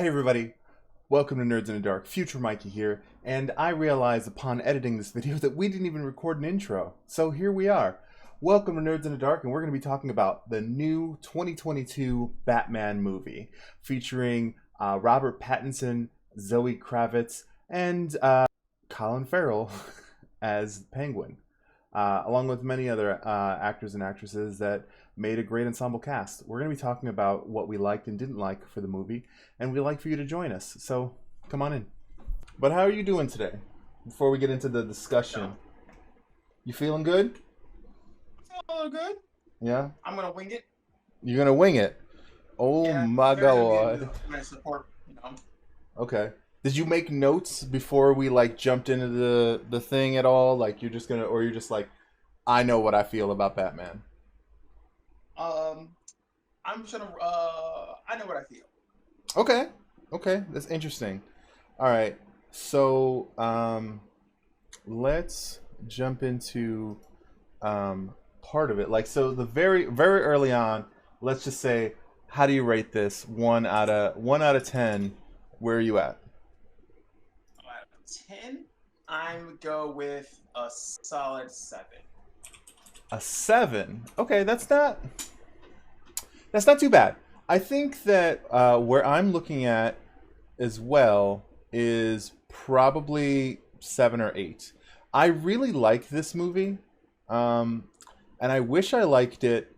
Hey everybody, welcome to Nerds in the Dark. Future Mikey here, and I realized upon editing this video that we didn't even record an intro. So here we are. Welcome to Nerds in the Dark, and we're going to be talking about the new 2022 Batman movie featuring Robert Pattinson, Zoe Kravitz, and Colin Farrell as Penguin, along with many other actors and actresses that made a great ensemble cast. We're going to be talking about what we liked and didn't like for the movie, and we'd like for you to join us. So come on in. But how are you doing today? Before we get into the discussion, you feeling good? Oh, good. Yeah? I'm gonna wing it. You're going to wing it? Oh Yeah, my there's gonna be god. my support. Okay. Did you make notes before we jumped into the thing at all? Like you're just gonna, or you're just like, I know what I feel about Batman. Um, I'm just gonna. I know what I feel. Okay. Okay, that's interesting. All right. So, let's jump into part of it. So the very early on, let's just say, how do you rate this? One out of 10. Where are you at? Out of 10, I'm go with a solid 7. A 7. Okay, that's not too bad. I think that where I'm looking at as well is probably 7 or 8. I really like this movie, um, and I wish I liked it.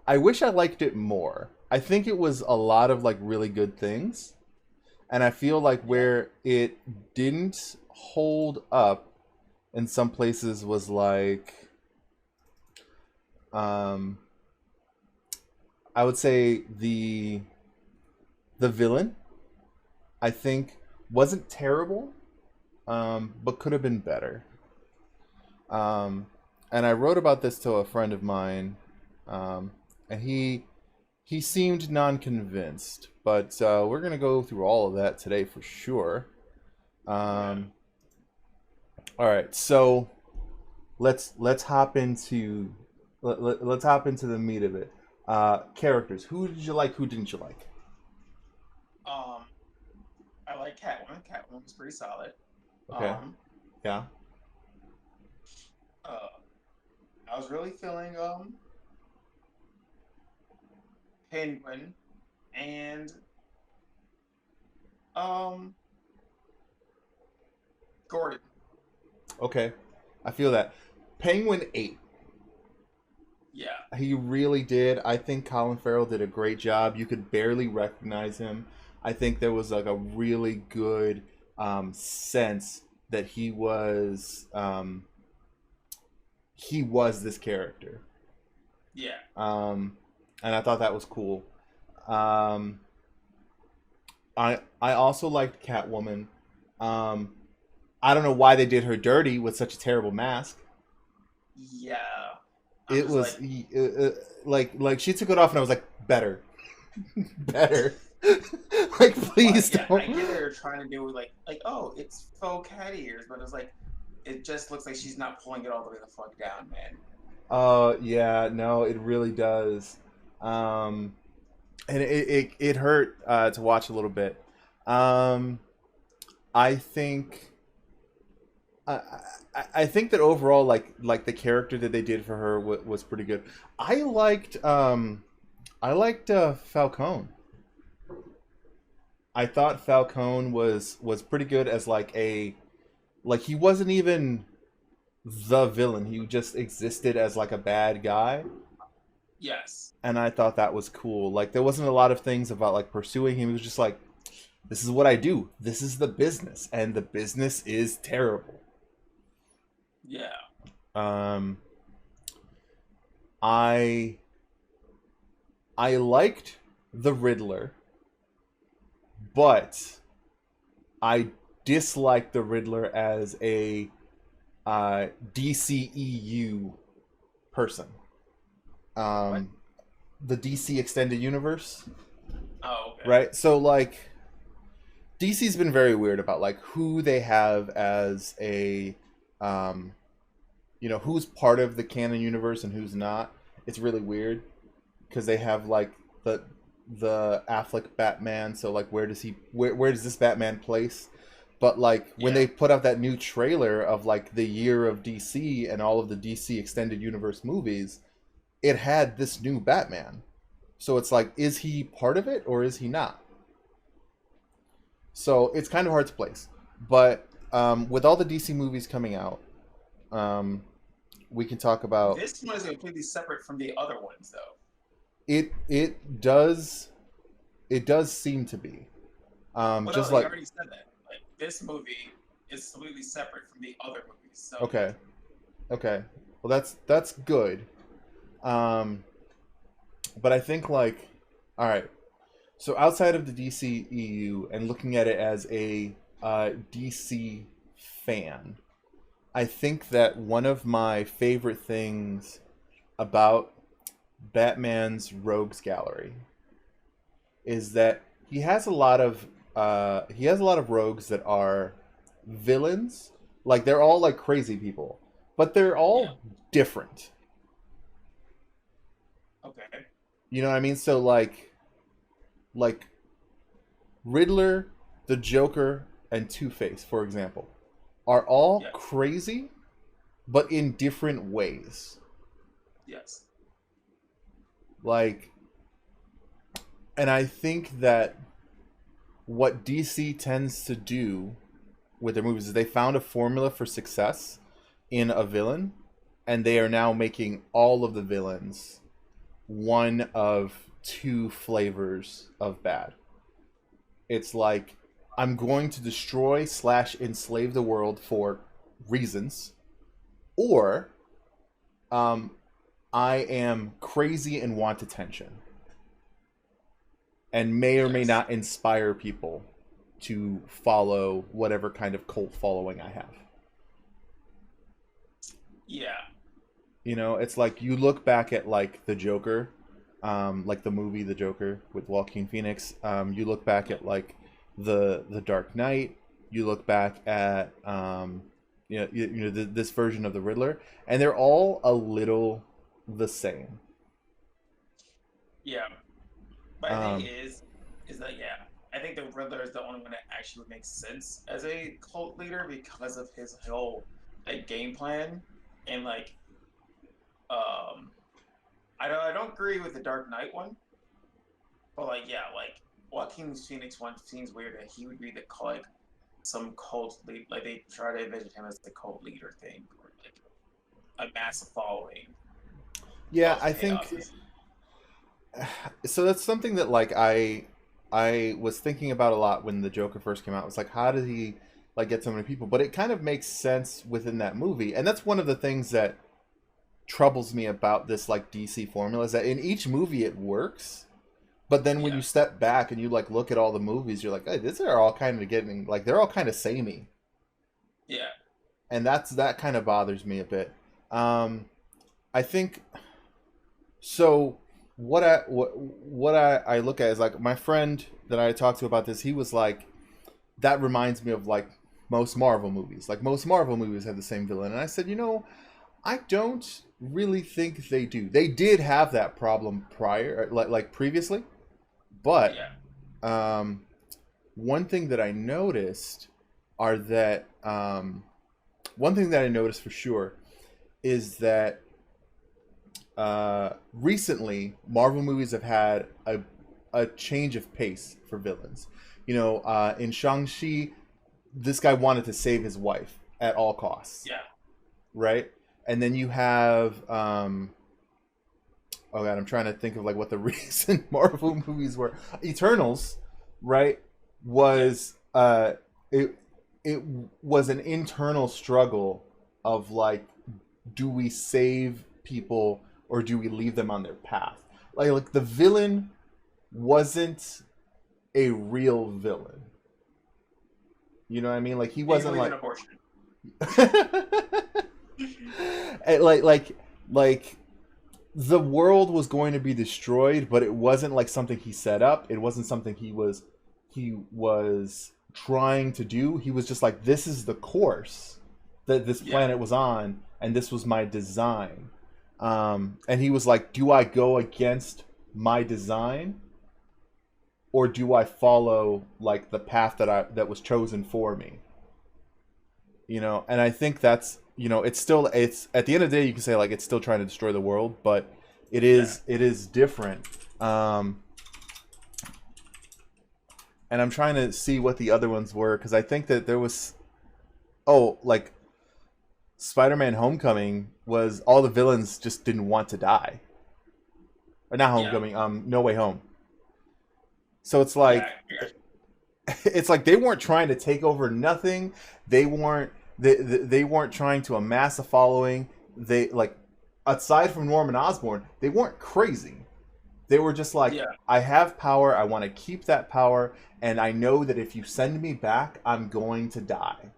I wish I liked it more. I think it was a lot of really good things, and I feel like Yeah. where it didn't hold up in some places was um, I would say the villain. I think wasn't terrible, but could have been better. Um, and I wrote about this to a friend of mine, and he seemed non-convinced. But we're gonna go through all of that today for sure. Yeah. Um, all right, so let's hop into let's hop into the meat of it. Characters. Who did you like? Who didn't you like? Um, I like Catwoman. Catwoman was pretty solid. Okay. Um, Yeah. uh, I was really feeling Penguin and um Gordon. Okay. I feel that. Penguin 8. Yeah. He really did. I think Colin Farrell did a great job. You could barely recognize him. I think there was a really good sense that he was this character, Yeah. um, and I thought that was cool. Um, I also liked Catwoman. Um, I don't know why they did her dirty with such a terrible mask. Yeah. I'm It just was like, like she took it off and I was like, better, better. but Please yeah, I get don't. they're trying to do like oh, it's faux cat ears, but it's like it just looks like she's not pulling it all the way the fuck down, man. Yeah, no, it really does. Um, and it hurt to watch a little bit. Um, I think I, I think that overall, the character that they did for her was pretty good. I liked Falcone. I thought Falcone was pretty good as he wasn't even the villain. He just existed as a bad guy, Yes. and I thought that was cool. Like there wasn't a lot of things about pursuing him. He was just like, this is what I do. This is the business, and the business is terrible. Yeah. Um, I I liked the Riddler, but I disliked the Riddler as a DCEU person. What? Um, the DC Extended Universe, Oh, okay. right? So DC's been very weird about who they have as a um, who's part of the canon universe and who's not. It's really weird because they have the the Affleck Batman. So like, where does this Batman place? But like when Yeah. they put out that new trailer of like the year of DC and all of the DC extended universe movies, it had this new Batman. So it's like, is he part of it or is he not? So it's kind of hard to place. But with all the DC movies coming out, um, we can talk about This one is completely separate from the other ones, though. it. It does seem to be Well, just no, you like already said that. Like this movie is completely separate from the other movies. So okay, okay. Well, that's good. Um, but I think like, all right. So outside of the DC EU and looking at it as a DC fan, I think that one of my favorite things about Batman's Rogues Gallery is that he has a lot of rogues that are villains. Like they're all like crazy people, but they're yeah. all different. Okay. You know what I mean? So like Riddler, the Joker, and Two-Face, for example, are all Yeah. crazy, but in different ways. Yes. Like, and I think that what DC tends to do with their movies is they found a formula for success in a villain, and they are now making all of the villains one of two flavors of bad. It's like, I'm going to destroy slash enslave the world for reasons, or um, I am crazy and want attention, and may or may Yes. not inspire people to follow whatever kind of cult following I have. Yeah. You know, it's like you look back at like the Joker, like the movie The Joker with Joaquin Phoenix. You look back at like the Dark Knight. You look back at this version of the Riddler, and they're all a little the same. Yeah. But the thing Um, is that yeah, I think the Riddler is the only one that actually makes sense as a cult leader because of his whole like game plan and like um I don't agree with the Dark Knight one, but like yeah, like Joaquin Phoenix one seems weird that he would be the like some cult lead like they try to envision him as the cult leader thing or like a massive following yeah, of I chaos. think so. That's something that like I was thinking about a lot when the Joker first came out. It was like, how did he like get so many people? But it kind of makes sense within that movie, and that's one of the things that troubles me about this like DC formula is that in each movie it works, but then when Yeah, you step back and you like look at all the movies, you're like, hey, these are all kind of getting like they're all kind of samey, yeah, and that kind of bothers me a bit. I think so. What I look at is like my friend that I talked to about this. He was like, that reminds me of like most Marvel movies. Like most Marvel movies have the same villain, and I said, I don't really think they do. They did have that problem prior, like previously, but yeah, um, one thing that I noticed are that one thing that I noticed for sure is that recently Marvel movies have had a change of pace for villains. In Shang-Chi, this guy wanted to save his wife at all costs, yeah, right? And then you have oh god, I'm trying to think of like what the recent Marvel movies were. Eternals, right? yeah, Was it it was an internal struggle of like, do we save people or do we leave them on their path? Like the villain wasn't a real villain. You know what I mean? Like he he wasn't believes in like abortion. And, like the world was going to be destroyed, but it wasn't like something he set up. It wasn't something he was trying to do. He was just like, this is the course that this Yeah, planet was on, and this was my design. And he was like, do I go against my design, or do I follow like the path that was chosen for me? And I think that's, it's at the end of the day you can say like it's still trying to destroy the world, but Yeah. it is different. And I'm trying to see what the other ones were, because I think that there was, like Spider-Man Homecoming was all the villains just didn't want to die. Or not Yeah. Homecoming, No Way Home. So it's Yeah. like it's like they weren't trying to take over nothing. They weren't trying to amass a following. They like, aside from Norman Osborn, they weren't crazy. They were just like, Yeah. I have power, I want to keep that power, and I know that if you send me back, I'm going to die.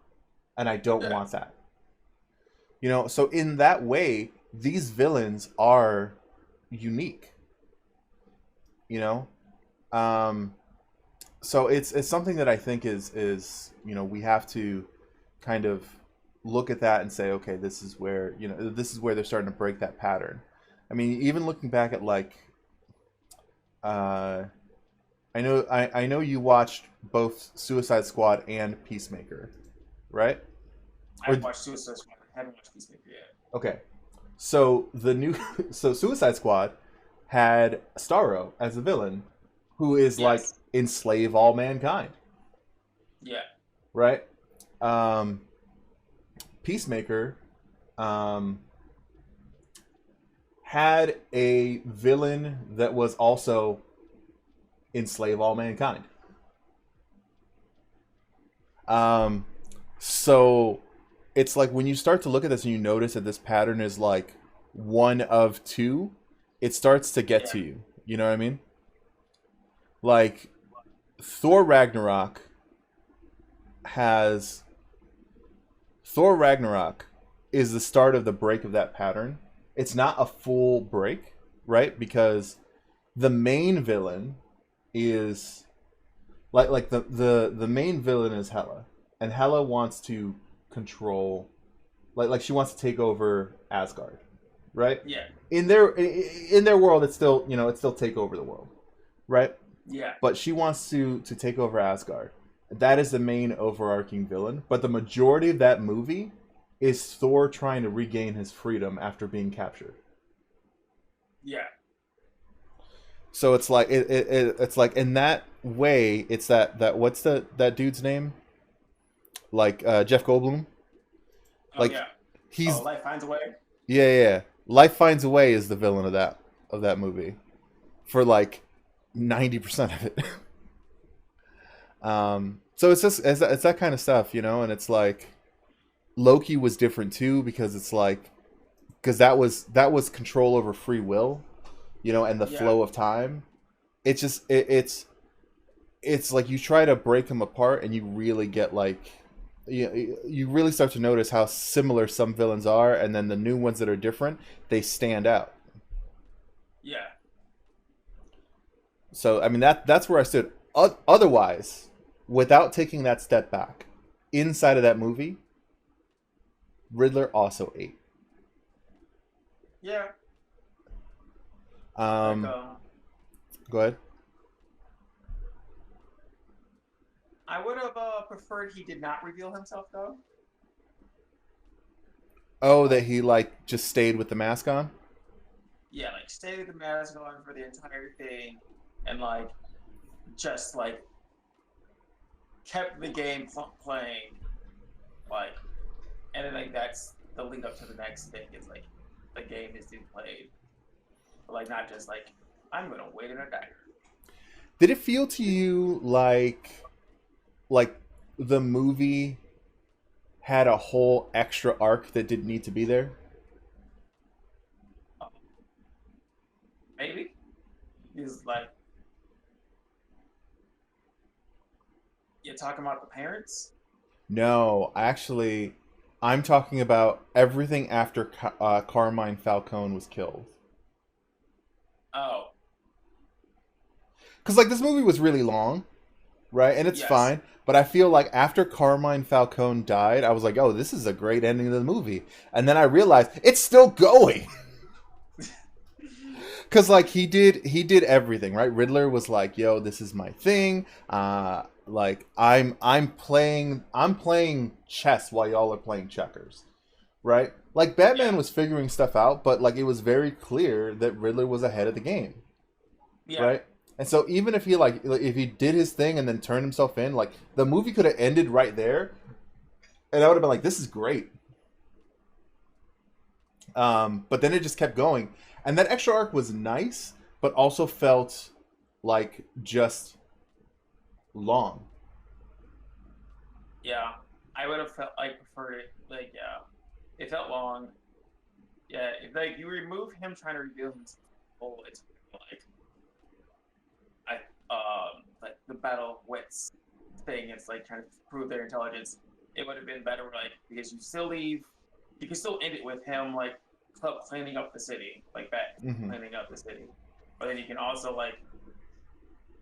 And I don't Yeah. want that. So in that way, these villains are unique. So it's something that I think is we have to kind of look at that and say, okay, this is where they're starting to break that pattern. I mean, even looking back at like, I know you watched both Suicide Squad and Peacemaker, right? I've watched Suicide Squad. I haven't watched Peacemaker yet. Okay, so so Suicide Squad had Starro as a villain, who is like Yes. enslave all mankind, Yeah. right? Peacemaker had a villain that was also enslave all mankind. So it's like when you start to look at this and you notice that this pattern is like one of two, it starts to get Yeah. to you. You know what I mean? Like Thor Ragnarok has Thor Ragnarok is the start of the break of that pattern. It's not a full break, right? Because the main villain is like the main villain is Hela, and Hela wants to control, like she wants to take over Asgard, right? Yeah. In their world, it's still it's still take over the world, right? Yeah. But she wants to take over Asgard. That is the main overarching villain. But the majority of that movie is Thor trying to regain his freedom after being captured. Yeah. So it's like it's like in that way, it's that what's that dude's name? Like Jeff Goldblum. Oh Like yeah. he's Life Finds a Way. yeah. Life Finds a Way is the villain of that movie for like 90% of it. So it's that kind of stuff, and it's like Loki was different too, because it's like, because that was control over free will, and the Yeah. flow of time. It's just it's like you try to break them apart and you really get like, you really start to notice how similar some villains are, and then the new ones that are different, they stand out. Yeah. So I mean that's where I stood. Otherwise, without taking that step back, inside of that movie, Riddler also ate. Yeah. Go ahead. I would have preferred he did not reveal himself though. Oh, that he like just stayed with the mask on. Yeah, like stay with the mask on for the entire thing, and like just like kept the game playing, like, and then like that's the lead up to the next thing. It's like the game is being played, but like not just like I'm gonna wait in a dagger. Did it feel to you like the movie had a whole extra arc that didn't need to be there? Maybe he's like you're talking about the parents. No, actually, I'm talking about everything after Carmine Falcone was killed. Oh, Because like this movie was really long, right? And it's yes. fine. But I feel like after Carmine Falcone died, I was like, oh, this is a great ending of the movie. And then I realized it's still going. Cause like he did everything, right? Riddler was like, "Yo, this is my thing. Like I'm playing chess while y'all are playing checkers, right?" Like Batman Yeah, was figuring stuff out, but like it was very clear that Riddler was ahead of the game, yeah, right? And so even if if he did his thing and then turned himself in, like the movie could have ended right there, and I would have been like, "This is great." But then it just kept going, and that extra arc was nice, but also felt like just long. yeah. I would have felt like preferred it. Like, yeah, it felt long. Yeah, if like you remove him trying to reveal himself, oh, it's like I like the battle of wits thing. It's like trying to prove their intelligence. It would have been better, like because you still leave, you can still end it with him like cleaning up the city, like that Hmm. cleaning up the city. But then you can also like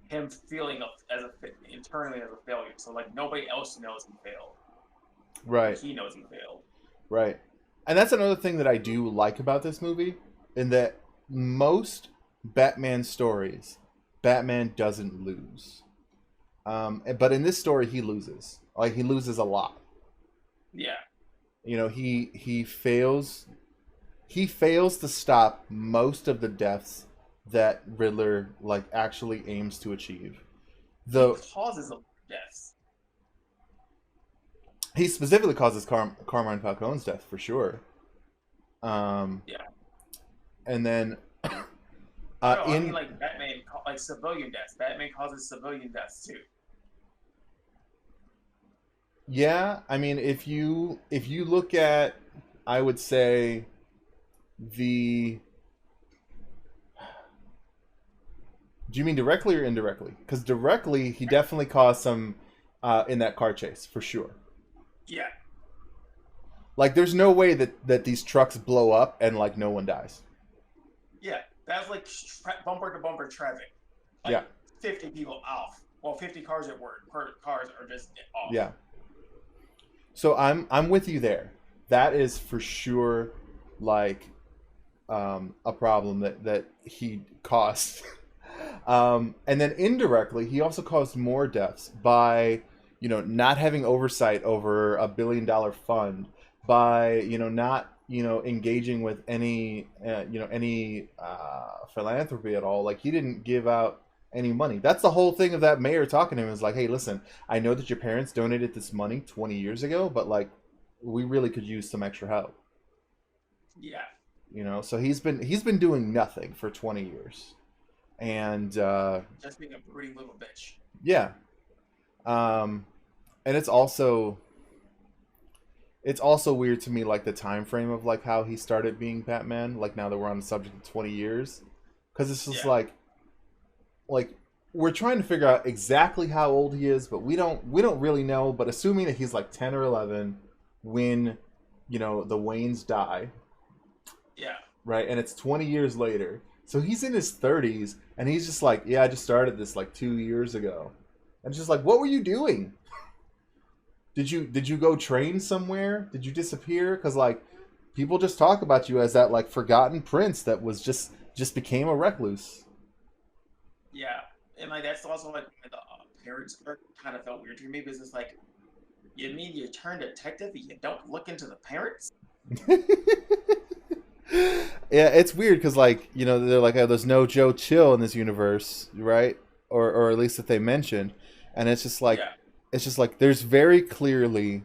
him feeling as a internally as a failure. So like nobody else knows he failed, but Right, he knows he failed. right. And that's another thing that I do like about this movie, in that most Batman stories, Batman doesn't lose. But in this story, he loses. Like he loses a lot. Yeah, You know, he fails. He fails to stop most of the deaths that Riddler like actually aims to achieve. he Though causes a deaths. he specifically causes Carmine Falcone's death for sure. Yeah. And then No, I mean in like Batman, like civilian deaths. Batman causes civilian deaths too. yeah, I mean if you look at, I would say, the do you mean directly or indirectly? Because directly he definitely caused some in that car chase for sure. Yeah, Like there's no way that these trucks blow up and like no one dies. yeah. That's like bumper to bumper traffic. Yeah, Like 50 people off. Well, 50 cars at work. Cars are just off. yeah. So I'm with you there. That is for sure like a problem that he caused. And then indirectly, he also caused more deaths by not having oversight over $1 billion fund, by not engaging with any philanthropy at all. Like he didn't give out any money. That's the whole thing of that mayor talking to him, is like, hey, listen, I know that your parents donated this money 20 years ago, but like we really could use some extra help. Yeah, So he's been doing nothing for 20 years. And just being a pretty little bitch. yeah. um and it's also weird to me, like the time frame of like how he started being Batman, like now that we're on the subject of 20 years, because it's just Yeah, like we're trying to figure out exactly how old he is, but we don't really know. But assuming that he's like 10 or 11 when the Waynes die, yeah, right? And it's 20 years later. So he's in his 30s and he's just like, yeah, I just started this like 2 years ago. And it's just like, what were you doing? Did you go train somewhere? Did you disappear? Because like people just talk about you as that like forgotten prince that was just became a recluse. yeah. And like that's also like the parents kind of felt weird to me because it's like, you mean you turn detective and you don't look into the parents? Yeah, it's weird because like they're like, oh, there's no Joe Chill in this universe, right? Or at least that they mentioned, and Yeah, it's just like there's very clearly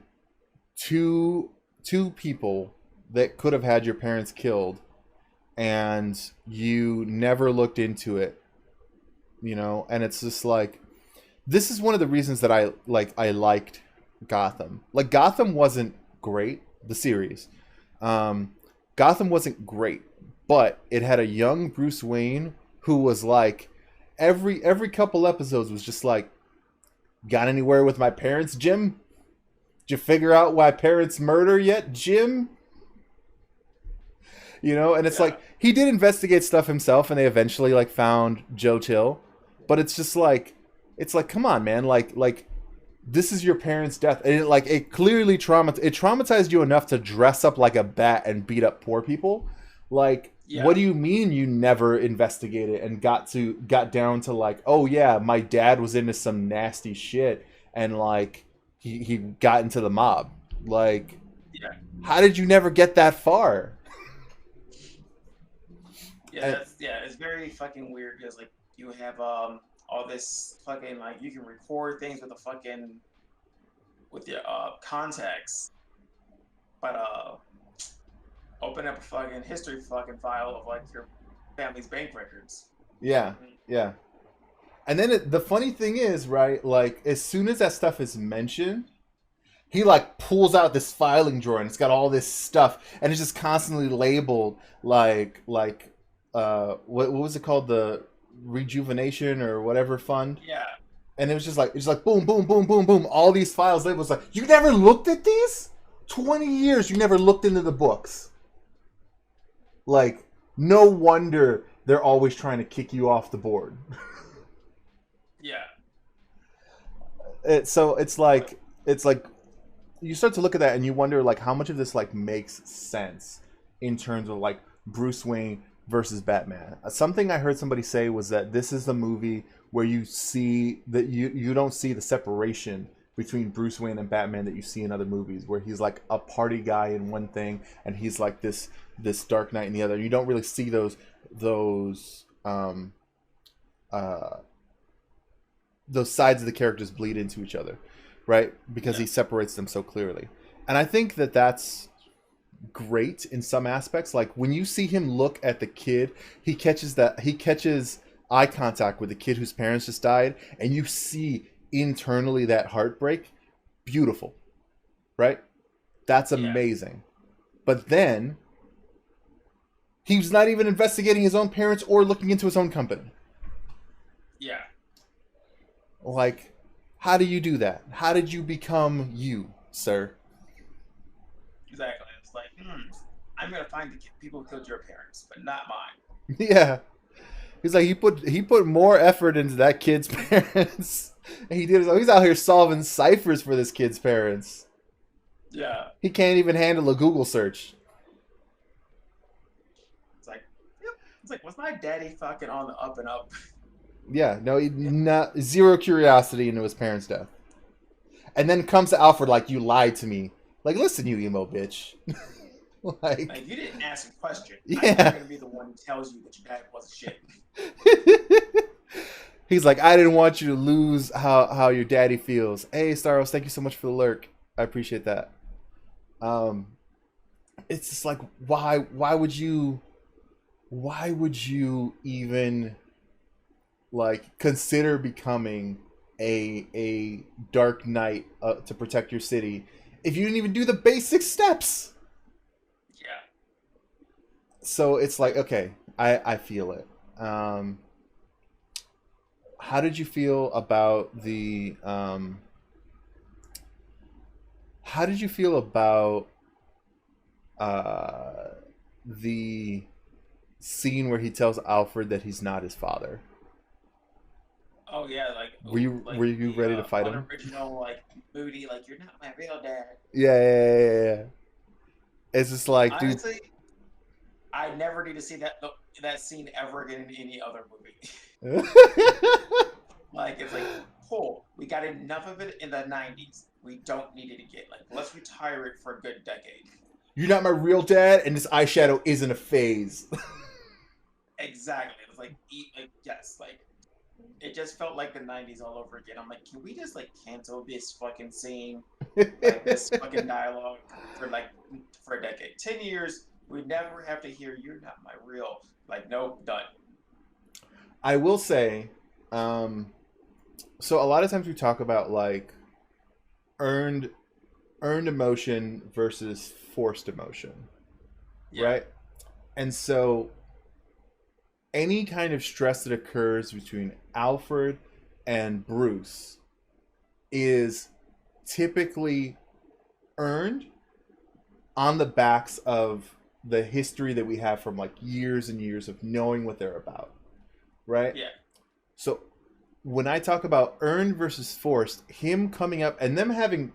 two people that could have had your parents killed, and you never looked into it, and it's just like this is one of the reasons that I liked Gotham. Like Gotham wasn't great, the series. Um, Gotham wasn't great, but it had a young Bruce Wayne who was like every couple episodes was just like, got anywhere with my parents, Jim? Did you figure out why parents murder yet, Jim? And it's yeah, like he did investigate stuff himself, and they eventually like found Joe Till, but it's like come on, man, like this is your parents' death, and it clearly traumatized you enough to dress up like a bat and beat up poor people. Like Yeah, what do you mean you never investigated and got down to like, oh yeah, my dad was into some nasty shit and like he got into the mob. Like, yeah, how did you never get that far? yeah. And It's very fucking weird because like you have all this fucking like you can record things with the fucking with your contacts, but open up a fucking history fucking file of like your family's bank records. yeah, Mm. yeah. And then the funny thing is, right? Like as soon as that stuff is mentioned, he like pulls out this filing drawer and it's got all this stuff and it's just constantly labeled what was it called, the rejuvenation or whatever fund, Yeah, and it's like boom boom boom boom boom, all these files labels. Like, you never looked at these 20 years, you never looked into the books. Like, no wonder they're always trying to kick you off the board. yeah, So but it's like you start to look at that and you wonder like how much of this like makes sense in terms of like Bruce Wayne versus Batman. Something I heard somebody say was that this is the movie where you see that you don't see the separation between Bruce Wayne and Batman that you see in other movies, where he's like a party guy in one thing and he's like this Dark Knight in the other. You don't really see those uh those sides of the characters bleed into each other, right? Because yeah, he separates them so clearly. And I think that that's great in some aspects. Like when you see him look at the kid, he catches eye contact with the kid whose parents just died, and you see internally that heartbreak. Beautiful, right? That's yeah, amazing. But then he's not even investigating his own parents or looking into his own company. yeah. Like, how do you do that? How did you become you, sir? Exactly. It's like, I'm gonna find the people who killed your parents, but not mine. Yeah. He's like he put more effort into that kid's parents. And he's out here solving ciphers for this kid's parents. Yeah. He can't even handle a Google search. It's like, yep. It's like, was my daddy fucking on the up and up? Yeah, no, not zero curiosity into his parents' death. And then comes to Alfred like, you lied to me. Like, listen, you emo bitch. Like, Like, you didn't ask a question. I'm not yeah. gonna be the one who tells you that your dad was shit. He's like, I didn't want you to lose how your daddy feels. Hey, Staros, thank you so much for the lurk. I appreciate that. Um, it's just like, why would you even like consider becoming a Dark Knight to protect your city if you didn't even do the basic steps? Yeah. So it's like, okay, I feel it. Um, how did you feel about how did you feel about uh the scene where he tells Alfred that he's not his father? Oh yeah, like Were ooh, you like were you the ready to fight him? unoriginal, like moody, like you're not my real dad. Yeah. It's just like, dude. Honestly, I never need to see that scene ever again in any other movie. Like it's like, cool, we got enough of it in the '90s. We don't need it again. Like let's retire it for a good decade. You're not my real dad, and this eyeshadow isn't a phase. Exactly. It's like, like yes, like it just felt like the '90s all over again. I'm like, can we just like cancel this fucking scene, like this fucking dialogue for like for a decade, 10 years? We never have to hear "You're not my real." Like, nope, done. I will say, um, so a lot of times we talk about like earned earned emotion versus forced emotion, Yeah, right? And so any kind of stress that occurs between Alfred and Bruce is typically earned on the backs of the history that we have from like years and years of knowing what they're about, right? yeah, So when I talk about earned versus forced, him coming up and them having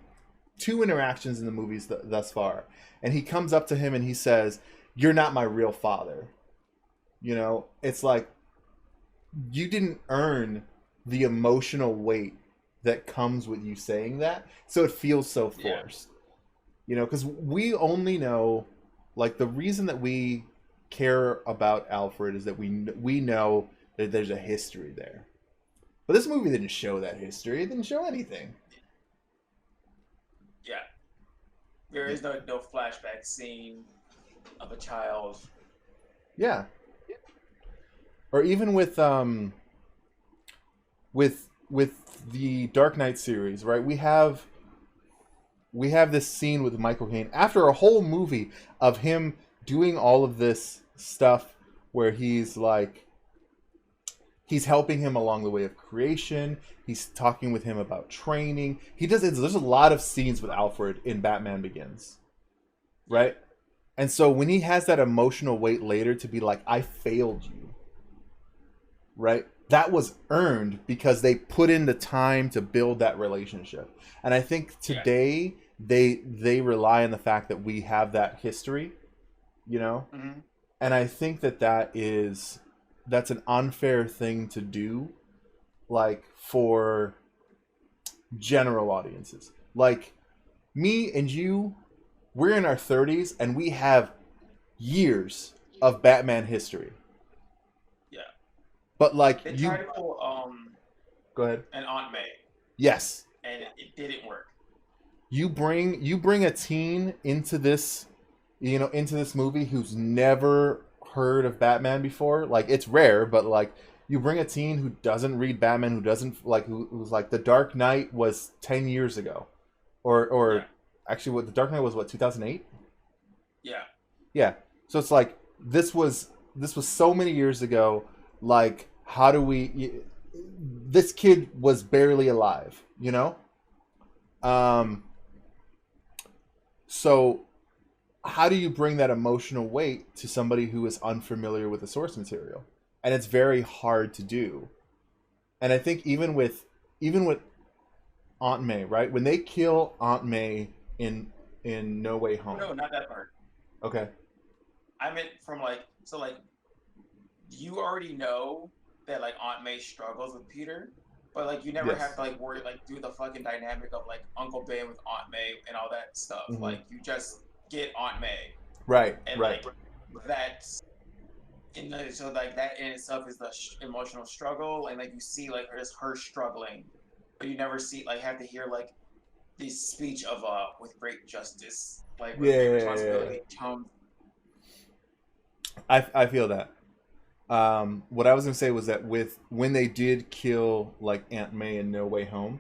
two interactions in the movies thus far, and he comes up to him and he says, "You're not my real father." You know, it's like you didn't earn the emotional weight that comes with you saying that, so it feels so Yeah. forced. You know, because we only know, like, the reason that we care about Alfred is that we know that there's a history there. But this movie didn't show that history. It didn't show anything. Yeah. There is no flashback scene of a child. Yeah. Or even with the Dark Knight series, right? We have this scene with Michael Caine after a whole movie of him doing all of this stuff where he's helping him along the way of creation. He's talking with him about training. There's a lot of scenes with Alfred in Batman Begins, right? And so when he has that emotional weight later to be like, I failed you, right? That was earned because they put in the time to build that relationship. And I think Yeah. today they rely on the fact that we have that history, you know? Mm-hmm. And I think that's an unfair thing to do, like, for general audiences. Like, me and you, we're in our 30s and we have years of Batman history. Yeah. But like They you tried to pull go ahead. an Aunt May, Yes. and it didn't work. You bring a teen into this, into this movie who's never heard of Batman before. Like, it's rare, but like, you bring a teen who doesn't read Batman, who doesn't like, who's like, The Dark Knight was 10 years ago, or Yeah. actually, what The Dark Knight was, what, 2008? Yeah. Yeah. So it's like, this was so many years ago. Like, how do we? This kid was barely alive, you know. Um. So, how do you bring that emotional weight to somebody who is unfamiliar with the source material? And it's very hard to do. And I think even with Aunt May, right? When they kill Aunt May in No Way Home. No, not that part. Okay. I meant from like so like you already know that like Aunt May struggles with Peter, but like you never have Yes. to like worry like do the fucking dynamic of like Uncle Ben with Aunt May and all that stuff. Hmm. Like you just get Aunt May Right. and Right. like that's so like that in itself is the emotional struggle and like you see like just her struggling, but you never see like have to hear like this speech of with great justice like with Yeah. great Yeah, yeah, yeah. responsibility comes. I feel that. What I was gonna say was that when they did kill like Aunt May in No Way Home,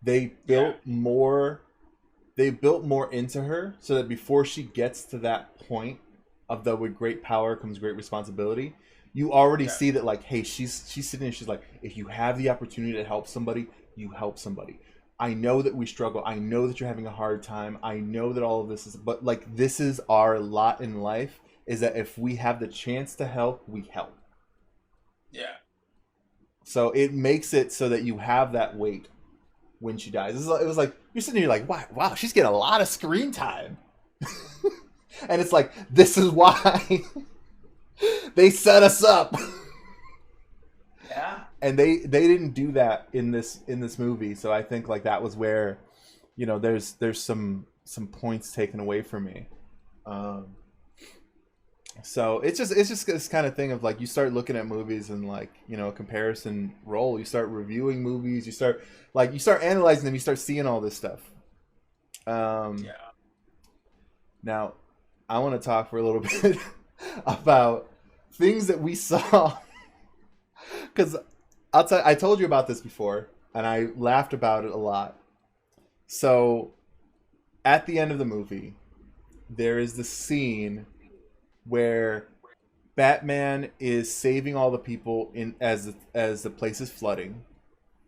they Yeah. built more they built more into her so that before she gets to that point of the with great power comes great responsibility, you already Yeah. see that, like, hey, she's sitting there, she's like, if you have the opportunity to help somebody, you help somebody. I know that we struggle. I know that you're having a hard time. I know that all of this is, but like, this is our lot in life, is that if we have the chance to help, we help. Yeah. So it makes it so that you have that weight when she dies. It was like you're sitting here like, wow, she's getting a lot of screen time, and it's like, this is why they set us up, Yeah. and they didn't do that in this movie. So I think like that was where, there's some points taken away from me. Um, so it's just this kind of thing of like, you start looking at movies and like, a comparison role. You start reviewing movies. You start analyzing them. You start seeing all this stuff. Um, Yeah. Now, I want to talk for a little bit about things that we saw, because I told you about this before, and I laughed about it a lot. So, at the end of the movie, there is the scene where Batman is saving all the people in as the place is flooding, Oh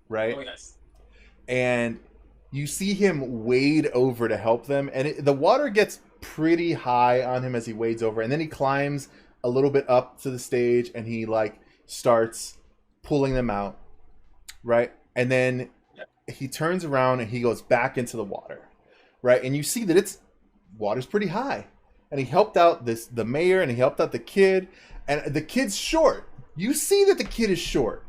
right? yes. And you see him wade over to help them, and the water gets pretty high on him as he wades over, and then he climbs a little bit up to the stage, and he like starts pulling them out, right? And then Yeah. he turns around and he goes back into the water, right? And you see that it's water's pretty high, and he helped out the mayor, and he helped out the kid, and the kid's short. You see that the kid is short.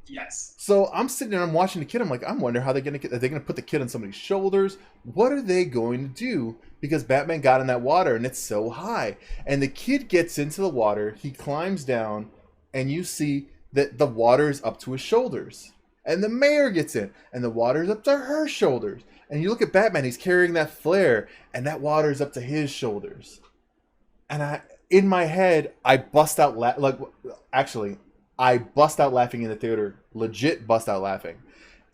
Yes. So I'm sitting there, I'm watching the kid. I'm like, I'm wondering how they're gonna get. Are they gonna put the kid on somebody's shoulders? What are they going to do? Because Batman got in that water and it's so high, and the kid gets into the water. He climbs down, and you see that the water is up to his shoulders. And the mayor gets in, and the water is up to her shoulders. And you look at Batman; he's carrying that flare, and that water is up to his shoulders. And in my head, I bust out actually, I bust out laughing in the theater, legit bust out laughing.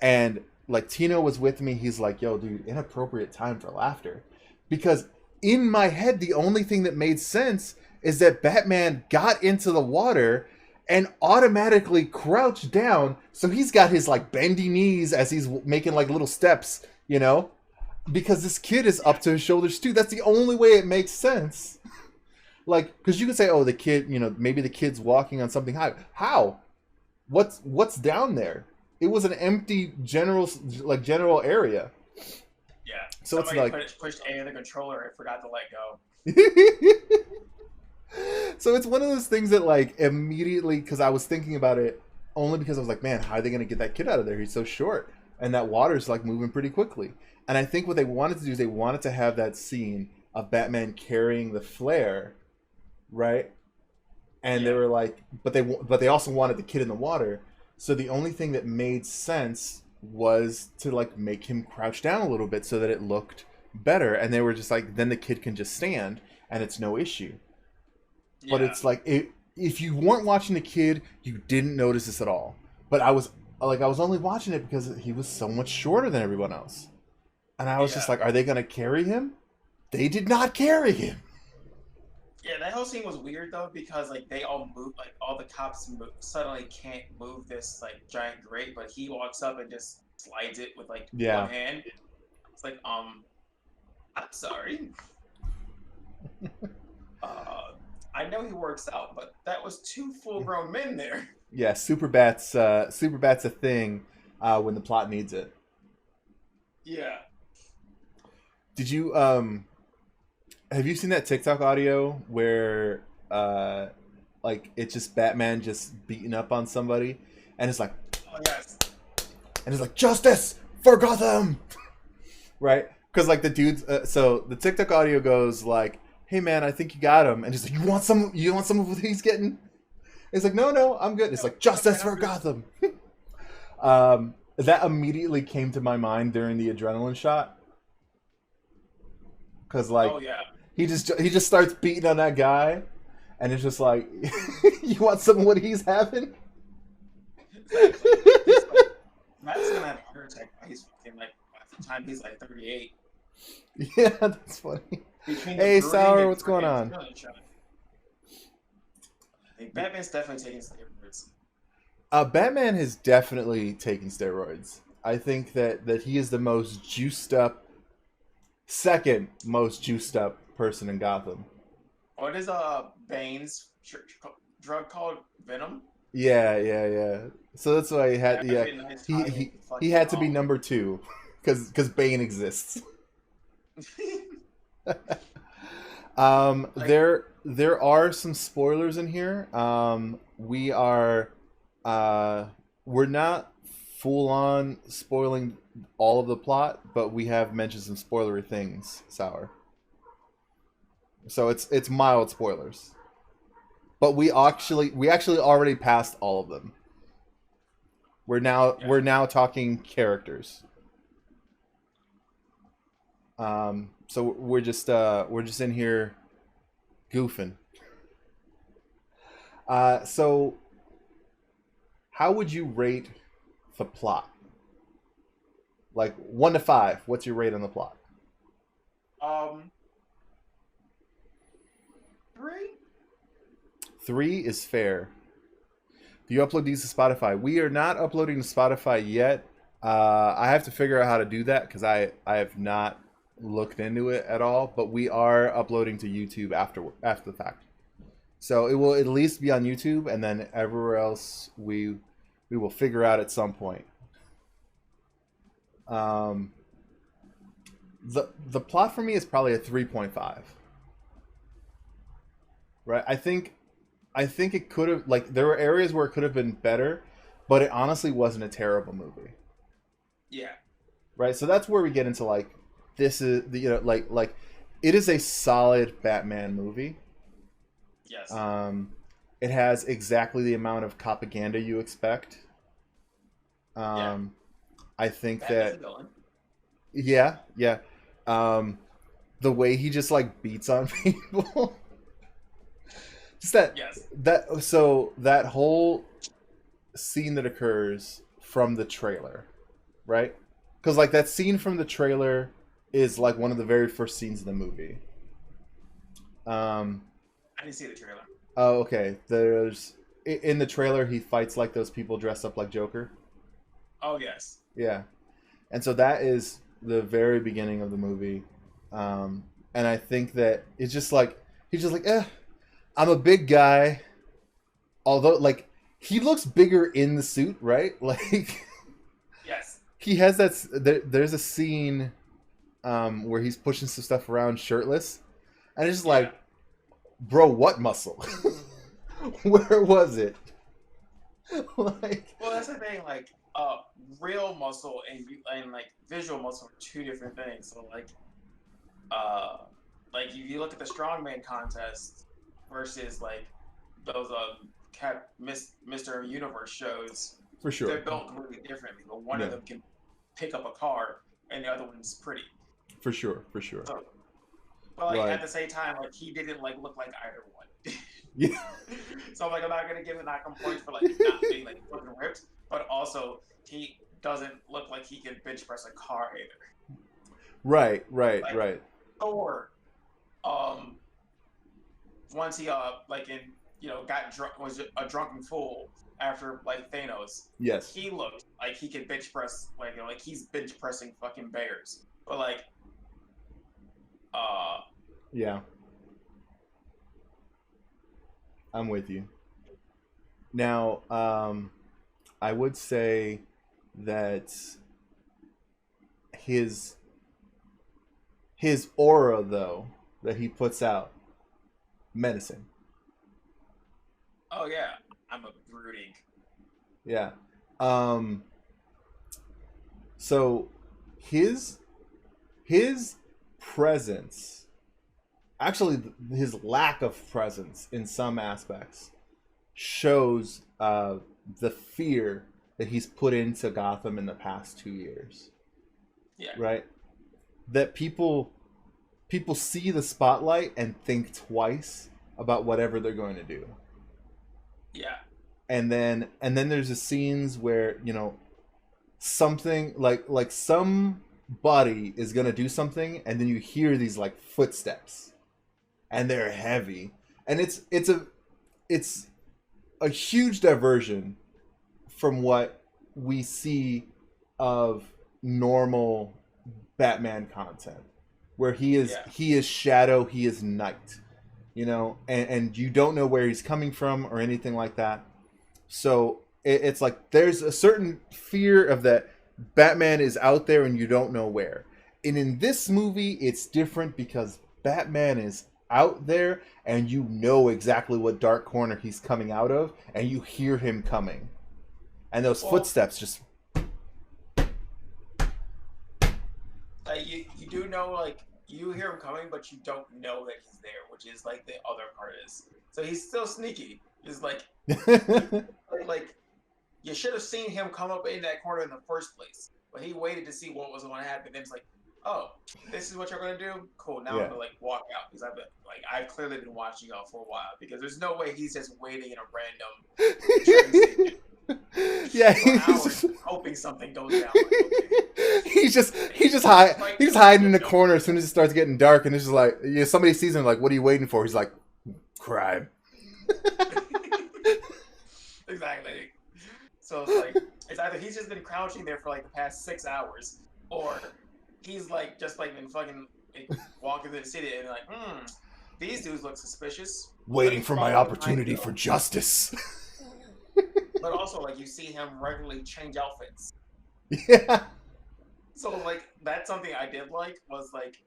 And like Tino was with me, he's like, yo, dude, inappropriate time for laughter. Because in my head, the only thing that made sense is that Batman got into the water and automatically crouched down. So he's got his like bendy knees as he's making like little steps, you know, because this kid is up to his shoulders too. That's the only way it makes sense. Like, because you can say, oh, the kid, you know, maybe the kid's walking on something high. How? What's down there? It was an empty general area. Yeah. So somebody it's like pushed A in the controller and forgot to let go. So it's one of those things that like immediately, because I was thinking about it only because I was like, man, how are they going to get that kid out of there? He's so short, and that water's like moving pretty quickly. And I think what they wanted to do is they wanted to have that scene of Batman carrying the flare, right? And they were like, but they also wanted the kid in the water. So the only thing that made sense was to like make him crouch down a little bit so that it looked better. And they were just like, then the kid can just stand and it's no issue. Yeah. But it's like, if you weren't watching the kid, you didn't notice this at all. But I was only watching it because he was so much shorter than everyone else. And I was just like, are they going to carry him? They did not carry him. Yeah, that whole scene was weird though, because like they all move, like all the cops suddenly can't move this like giant grate, but he walks up and just slides it with like one hand. It's like, I'm sorry. I know he works out, but that was 2 full-grown men there. Yeah, Superbat's a thing when the plot needs it. Yeah. Did you have you seen that TikTok audio where like it's just Batman just beating up on somebody and it's like, oh yes, and it's like, justice for Gotham, right? Because like the dudes, so the TikTok audio goes like, hey man, I think you got him, and he's like, you want some of what he's getting? It's like, no, I'm good. It's like, justice for Gotham. That immediately came to my mind during the adrenaline shot. Because like, oh, yeah. he just starts beating on that guy, and it's just like, you want some of what he's having? Matt's gonna have a heart attack. He's fucking like, by the time he's like 38. Yeah, that's funny. Hey, Sour, what's going on? I think Batman's definitely taking steroids. Batman has definitely taken steroids. I think that he is the most juiced up, second most juiced up person in Gotham. What is Bane's drug called? Venom? Yeah. So that's why he had he had to be number 2 because Bane exists. There are some spoilers in here. We're not full on spoiling all of the plot, but we have mentioned some spoilery things, Sour. So it's mild spoilers. But we actually already passed all of them. We're now talking characters. So we're just in here goofing. So how would you rate the plot? Like 1 to 5, what's your rate on the plot? 3. 3 is fair. Do you upload these to Spotify? We are not uploading to Spotify yet. I have to figure out how to do that because I have not looked into it at all, but we are uploading to YouTube after the fact. So it will at least be on YouTube, and then everywhere else we will figure out at some point. The plot for me is probably a 3.5. right? I think it could have, like, there were areas where it could have been better, but it honestly wasn't a terrible movie, Yeah. right? So that's where we get into like this is the like it is a solid Batman movie. Yes. Um, it has exactly the amount of propaganda you expect. Yeah. Um, I think Batman's a that villain. yeah, yeah. Um, the way he just like beats on people, just Yes. that whole scene that occurs from the trailer, right? Because like that scene from the trailer is like one of the very first scenes in the movie. Um, I didn't see the trailer. oh, okay. There's in the trailer he fights like those people dressed up like Joker. Oh yes. Yeah, and so that is the very beginning of the movie. And I think that it's just like he's just like, I'm a big guy. Although, like, he looks bigger in the suit, right? Like, Yes. he has that. There's a scene where he's pushing some stuff around shirtless, and it's just Yeah. like, bro, what muscle? Where was it? Like, Well, that's the thing. Like, real muscle and like visual muscle are two different things. So uh, like if you look at the strongman contest versus like those Mr. Universe shows, for sure, they're built completely differently. But one yeah, of them can pick up a car, and the other one's pretty. for sure, for sure. So, but like Like, at the same time, like he didn't like look like either one. yeah, So I'm like, I'm not gonna give Malcolm points for like not being like fucking ripped, but also he doesn't look like he can bench press a car either. right, right, Like right. Thor, um, once he like in got drunk, was a drunken fool after like Thanos. Yes, He looked like he could bench press like he's bench pressing fucking bears. But like uh yeah, I'm with you. Now, I would say that his his aura though that he puts out menacing. oh yeah, I'm a brooding. Yeah. Um so his his presence, actually his lack of presence in some aspects, shows the fear that he's put into Gotham in the past 2 years, Yeah. right? That people see the spotlight and think twice about whatever they're going to do. Yeah. And then there's the scenes where, something like somebody is going to do something, and then you hear these like footsteps, and they're heavy, and it's a huge diversion from what we see of normal Batman content, where Yeah. he is shadow, he is night, and you don't know where he's coming from or anything like that. So it's like there's a certain fear of that Batman is out there and you don't know where. And in this movie, it's different because Batman is out there and you know exactly what dark corner he's coming out of, and you hear him coming. And those Well, footsteps just like you do know like you hear him coming, but you don't know that he's there, which is like the other part is. So he's still sneaky. He's like you should have seen him come up in that corner in the first place, but he waited to see what was going to happen. Then it's like, oh, this is what you're going to do. Cool. Now I'm yeah. gonna like walk out because I've clearly been watching y'all for a while because there's no way he's just waiting in a random train station Yeah, for hours hoping something goes down. Like, okay, he's hiding in the corner as soon as it starts getting dark, and it's just like, somebody sees him like, what are you waiting for? He's like, crime. exactly. So it's like it's either he's just been crouching there for like the past 6 hours, or he's like just like been fucking walking through the city and like, these dudes look suspicious. Waiting for my opportunity for justice. But also like you see him regularly change outfits. Yeah. So like that's something I did like was like,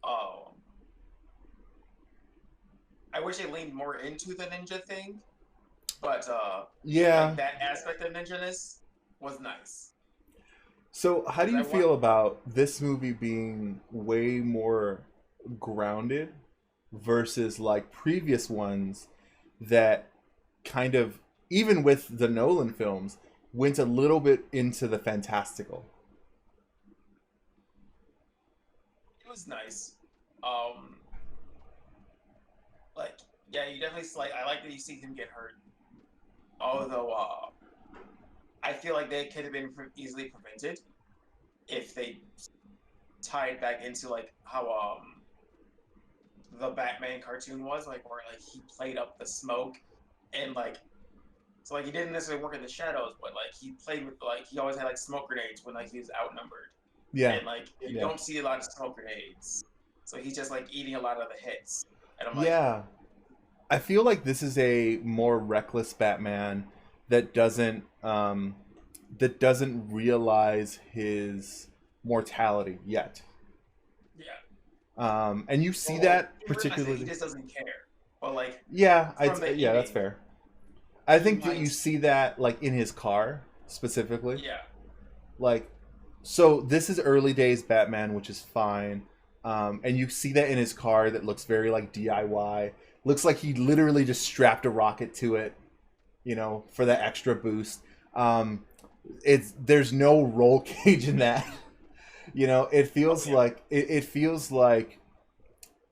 oh, I wish they leaned more into the ninja thing, but Yeah. like that aspect of ninja-ness was nice. So, how do Because I you want, feel about this movie being way more grounded versus like previous ones that kind of, even with the Nolan films, went a little bit into the fantastical? it was nice. Um, like yeah, you definitely like. I like that you see him get hurt. Although I feel like they could have been easily prevented if they tied back into like how the Batman cartoon was, like where like he played up the smoke and like so like he didn't necessarily work in the shadows, but like he played with like he always had like smoke grenades when like he was outnumbered, Yeah. and like you Yeah. don't see a lot of smoke grenades, so he's just like eating a lot of the hits, and I'm like, Yeah. I feel like this is a more reckless Batman that doesn't realize his mortality yet. yeah, And you see well that he realized that he particularly. just doesn't care, but like Yeah, from the yeah, that's beginning fair. I he think that you might, see that like in his car specifically. yeah, Like, so this is early days Batman, which is fine. And you see that in his car that looks very like DIY. Looks like he literally just strapped a rocket to it, for that yeah, extra boost. Um, there's no roll cage in that. It oh feels yeah, like it feels like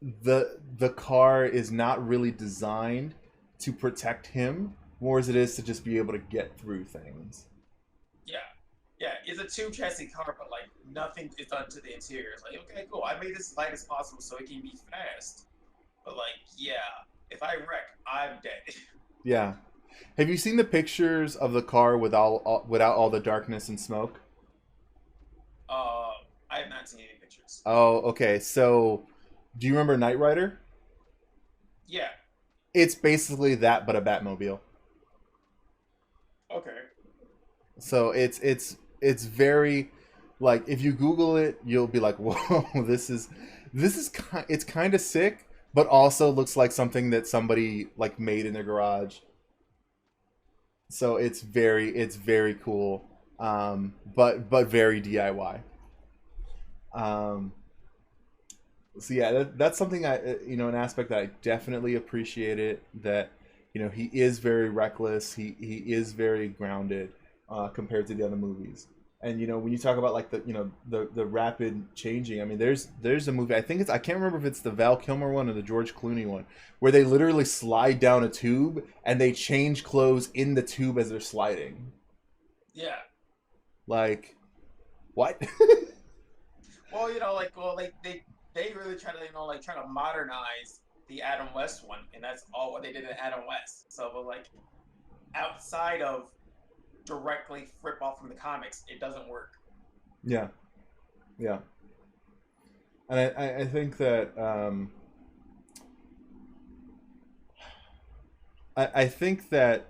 the car is not really designed to protect him more as it is to just be able to get through things. yeah. Yeah, it's a two chassis car, but like nothing is done to the interior. It's like, okay, cool. I made this as light as possible so it can be fast. But like, yeah, if I wreck, I'm dead. Yeah. Have you seen the pictures of the car without all the darkness and smoke? uh, I have not seen any pictures. Oh, okay. So, do you remember Knight Rider? Yeah. It's basically that, but a Batmobile. Okay. So it's very like if you Google it, you'll be like, whoa, it's kind of sick, but also looks like something that somebody like made in their garage. So it's very cool, but very DIY. Um, so yeah, that's something an aspect that I definitely appreciate it. That he is very reckless. He is very grounded compared to the other movies. And when you talk about like the rapid changing, I mean, there's a movie. I can't remember if it's the Val Kilmer one or the George Clooney one, where they literally slide down a tube and they change clothes in the tube as they're sliding. Yeah. Like what? Well, like, well, like they really try to, like try to modernize the Adam West one, and that's all what they did in Adam West. So, but like outside of directly rip off from the comics, it doesn't work. Yeah, yeah. And I think that I think that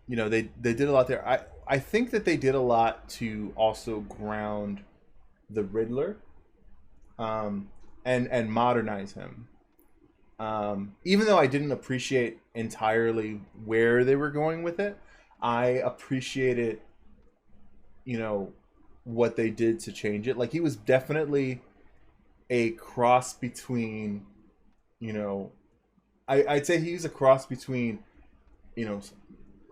they did a lot there. I think that they did a lot to also ground the Riddler, um, and modernize him. Even though I didn't appreciate entirely where they were going with it, I appreciated you know what they did to change it. Like he was definitely a cross between you know I'd say he's a cross between you know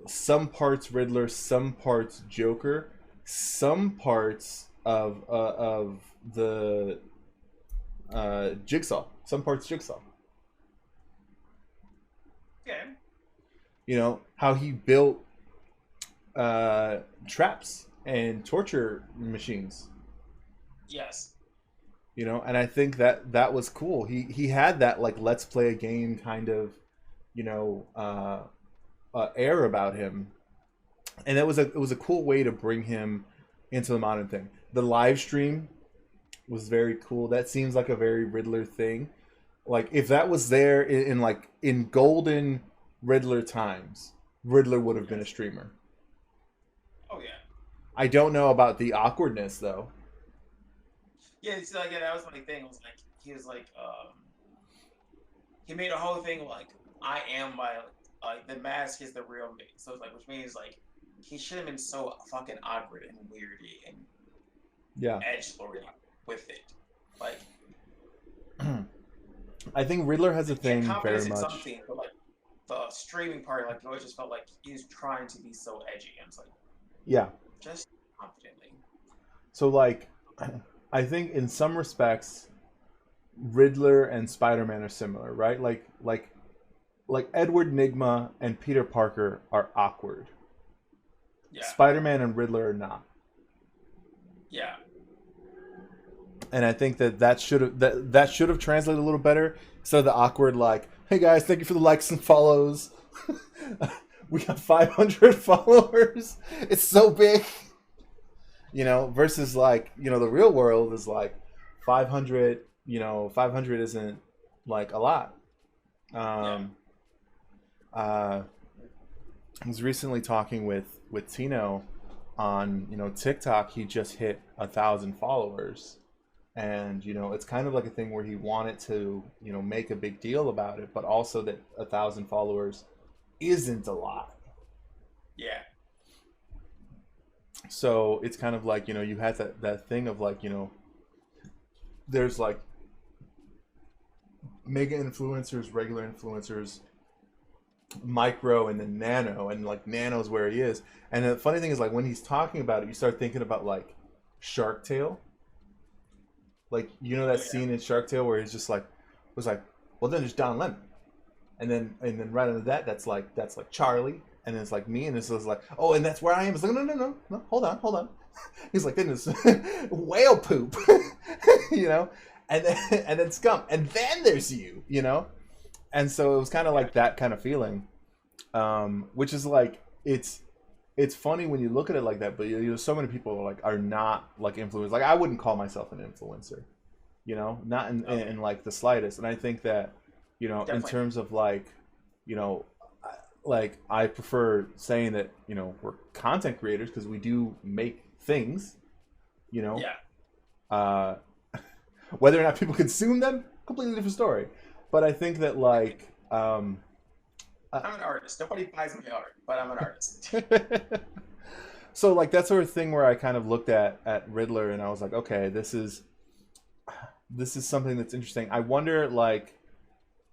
some parts Riddler, some parts Joker, some parts of the Jigsaw, some parts Jigsaw. Okay. How he built traps and torture machines. Yes. And I think that was cool. He had that like let's play a game kind of you know uh, air about him, and it was a cool way to bring him into the modern thing. The live stream was very cool. That seems like a very Riddler thing. Like if that was there in golden Riddler times, Riddler would have been a Yes. streamer. Oh yeah. I don't know about the awkwardness though. Yeah. It's like, yeah, that was my thing. Was like he was like he made a whole thing like I am my the mask is the real me. So it's like which means like he should have been so fucking awkward and weirdy and Yeah. edgelordy with it. Like I think Riddler has a he had thing very confidence in much. something, but like the streaming part, like it always just felt like he was trying to be so edgy. And it's like Yeah. just confidently. So like, I think in some respects, Riddler and Spider-Man are similar, right? Like Edward Nygma and Peter Parker are awkward. Yeah. Spider-Man and Riddler are not. Yeah. And I think that should have translated a little better instead of the awkward like, hey guys, thank you for the likes and follows. We got 500 followers. It's so big. Versus like, the real world is like 500, 500 isn't like a lot. Yeah. I was recently talking with Tino on, TikTok. He just hit 1,000 followers. And, it's kind of like a thing where he wanted to, make a big deal about it, but also that 1,000 followers isn't a lot. Yeah. So it's kind of like, you had that thing of like, there's like mega influencers, regular influencers, micro, and then nano, and like nano's where he is. And the funny thing is like when he's talking about it, you start thinking about like Shark Tale. Like, that scene in Shark Tale where he's just like, was like, well then there's Don Lemon. And then right under that's like Charlie. And then it's like me, and this is like, oh, and that's where I am. It's like, no, hold on. He's like, then it's whale poop, and then scum, and then there's you, and so it was kind of like that kind of feeling, which is like it's funny when you look at it like that, but so many people are not like influencers. Like I wouldn't call myself an influencer, not in like the slightest, and I think that Definitely. in terms of like like I prefer saying that we're content creators because we do make things, Yeah. Whether or not people consume them, completely different story. But I think that like I'm an artist. Nobody buys my art, but I'm an artist. So like that sort of thing where I kind of looked at Riddler and I was like, okay, this is something that's interesting. I wonder like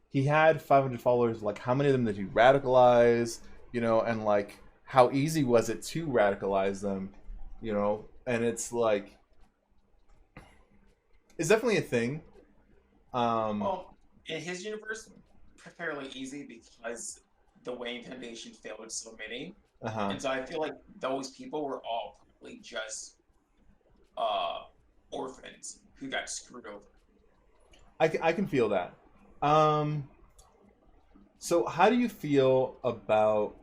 he had 500 followers. Like, how many of them did he radicalize? And like, how easy was it to radicalize them? And it's like, it's definitely a thing. Well, in his universe, fairly easy because the Wayne Foundation failed so many, and so I feel like those people were all probably just orphans who got screwed over. I can feel that. So how do you feel about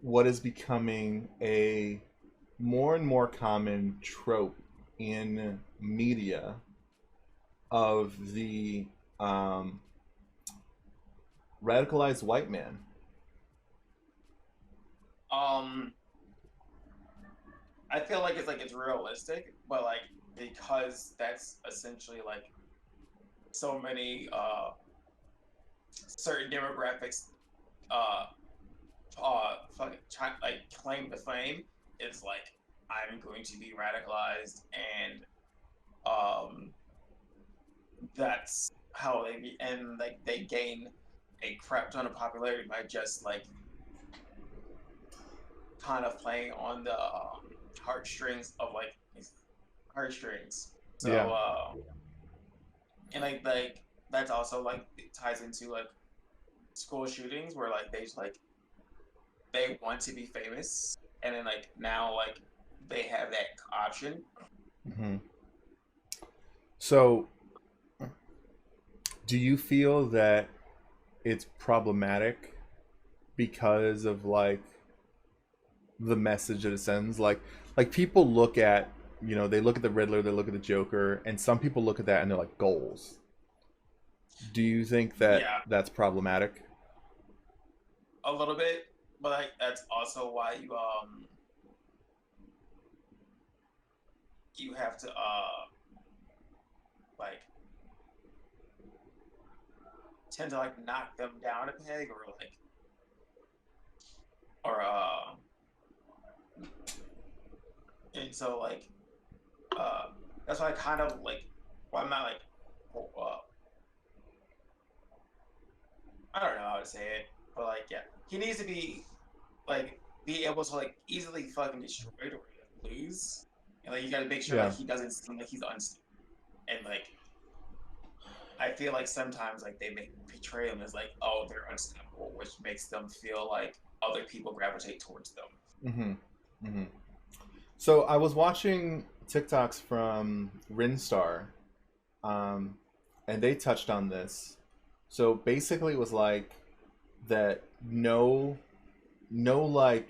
what is becoming a more and more common trope in media of the radicalized white man? I feel like it's realistic, but like because that's essentially like so many certain demographics like claim to fame, it's like I'm going to be radicalized, and that's how they be, and like they gain a crap ton of popularity by just like kind of playing on the heartstrings of like heartstrings. So Yeah. and like that's also like it ties into like school shootings where like they just like they want to be famous, and then like now like they have that option. Mm-hmm. So do you feel that it's problematic because of like the message that it sends? Like people look at, they look at the Riddler, they look at the Joker, and some people look at that and they're like, goals. Do you think that Yeah, that's problematic? a little bit, but like that's also why you have to like tend to like knock them down a peg or and so like that's why I kind of like why I'm not like uh, I don't know how to say it, but like yeah, he needs to be able to like easily fucking destroyed or lose, and like you got to make sure Yeah. like he doesn't seem like he's unstable, and like I feel like sometimes like they portray them as like oh they're unstable, which makes them feel like other people gravitate towards them. Mm-hmm. Mm-hmm. So I was watching TikToks from Rinstar, um, and they touched on this. So basically, it was like that no like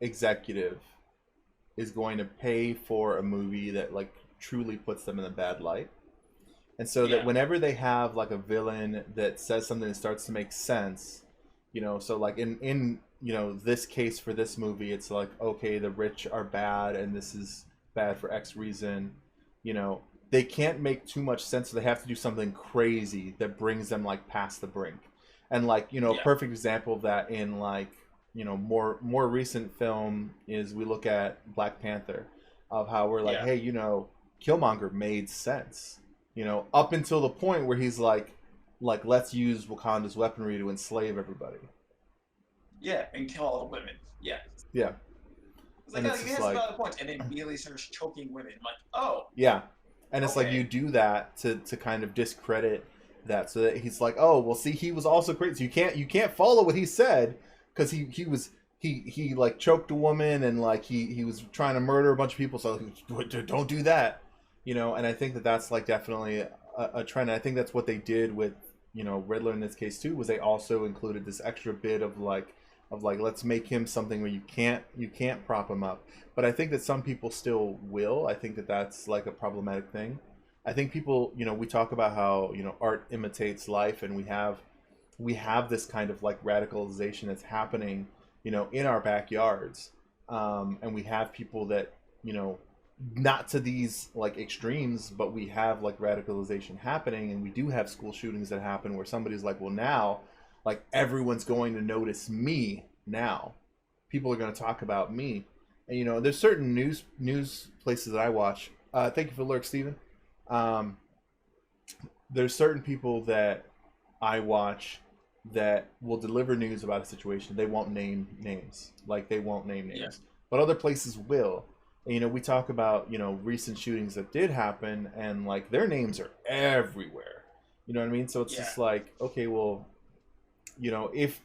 executive is going to pay for a movie that like truly puts them in a bad light. And so that Yeah, whenever they have like a villain that says something that starts to make sense, so like in this case for this movie, it's like okay, the rich are bad and this is bad for X reason, you know, they can't make too much sense, so they have to do something crazy that brings them like past the brink. And like, a yeah, perfect example of that in like, more recent film is we look at Black Panther, of how we're like, yeah, hey, Killmonger made sense, up until the point where he's like let's use Wakanda's weaponry to enslave everybody. yeah, and kill all the women. Yeah, Yeah, it's like and oh, it's he just has like, valid points, and then immediately starts choking women. I'm like oh yeah, and it's like you okay, do that to kind of discredit that, so that he's like, oh well, see, he was also crazy. So you can't follow what he said because he was he like choked a woman and like he was trying to murder a bunch of people. So don't do that, And I think that that's like definitely a trend. I think that's what they did with Riddler in this case too. Was they also included this extra bit of like let's make him something where you can't prop him up. But I think that some people still will. I think that that's like a problematic thing. I think people, we talk about how art imitates life, and we have this kind of like radicalization that's happening, in our backyards, and we have people that, not to these like extremes, but we have like radicalization happening, and we do have school shootings that happen where somebody's like, well, now, like everyone's going to notice me now. People are going to talk about me, and there's certain news places that I watch. Thank you for the lurk, Steven. Um, there's certain people that I watch that will deliver news about a situation. They won't name names. Like they won't name yeah, names. But other places will. And, we talk about, recent shootings that did happen, and like their names are everywhere. You know what I mean? So it's yeah, just like, okay, well, if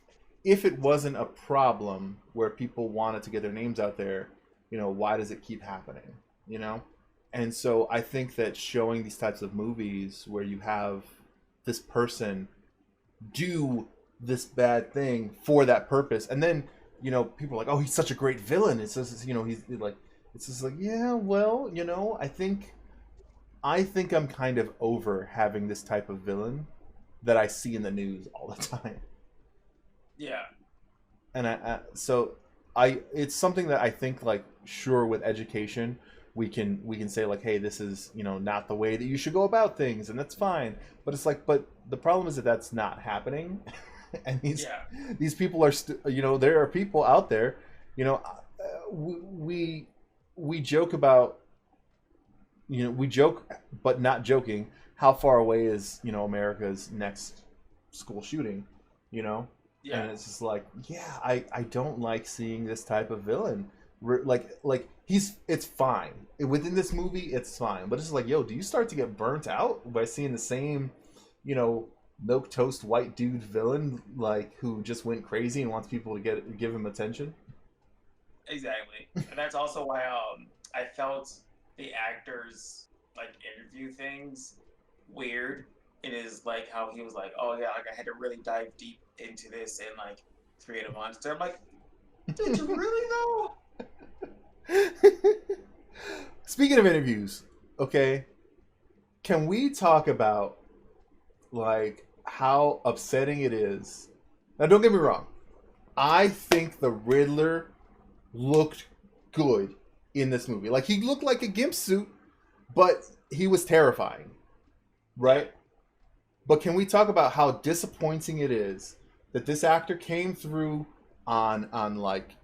it wasn't a problem where people wanted to get their names out there, why does it keep happening? You know? And so I think that showing these types of movies where you have this person do this bad thing for that purpose, and then people are like, oh, he's such a great villain. It's just he's like, it's just like, yeah, well, I think I'm kind of over having this type of villain that I see in the news all the time. yeah, And so it's something that I think, like, sure, with education we can say like, hey, this is not the way that you should go about things, and that's fine. But it's like, but the problem is that that's not happening. And these yeah, these people are there are people out there, we joke about, we joke but not joking, how far away is America's next school shooting, you know yeah, and it's just like, yeah, I don't like seeing this type of villain. Like it's fine within this movie, it's fine, but it's like, yo, do you start to get burnt out by seeing the same you know milk toast white dude villain, like, who just went crazy and wants people to give him attention? exactly. And that's also why I felt the actors like interview things weird. It is like how he was like, oh yeah, like I had to really dive deep into this and like create a monster. I'm like, did you really though? Speaking of interviews, okay, can we talk about like how upsetting it is? Now, don't get me wrong. I think the Riddler looked good in this movie. Like, he looked like a gimp suit, but he was terrifying, Yeah, right? But can we talk about how disappointing it is that this actor came through on like,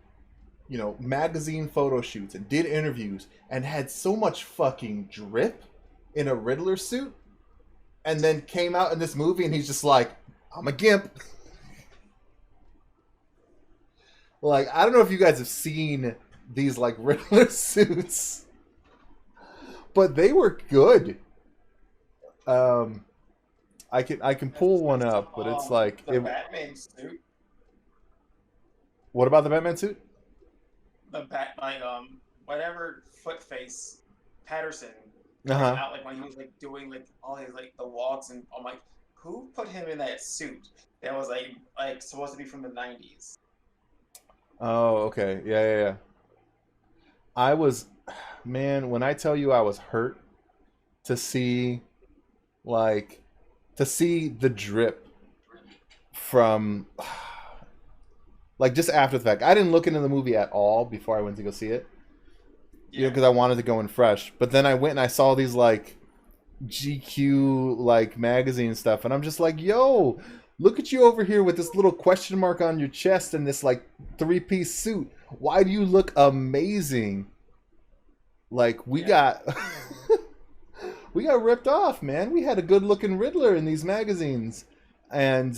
magazine photo shoots and did interviews and had so much fucking drip in a Riddler suit, and then came out in this movie and he's just like, I'm a gimp. Like, I don't know if you guys have seen these like Riddler suits, but they were good. Um, I can pull one up, but it's like The Batman suit. What about the Batman suit? Whatever foot face Patterson Uh huh. out like when he was like doing like all his like the walks, and I'm like, who put him in that suit that was like supposed to be from the 90s? Oh, okay. Yeah, yeah, yeah. I was, man, when I tell you I was hurt to see, like, to see the drip from, like, just after the fact. I didn't look into the movie at all before I went to go see it, Yeah, because I wanted to go in fresh. But then I went and I saw these, like, GQ, like, magazine stuff, and I'm just like, yo, look at you over here with this little question mark on your chest and this, like, three-piece suit. Why do you look amazing? Like, we yeah. got we got ripped off, man. We had a good looking Riddler in these magazines. And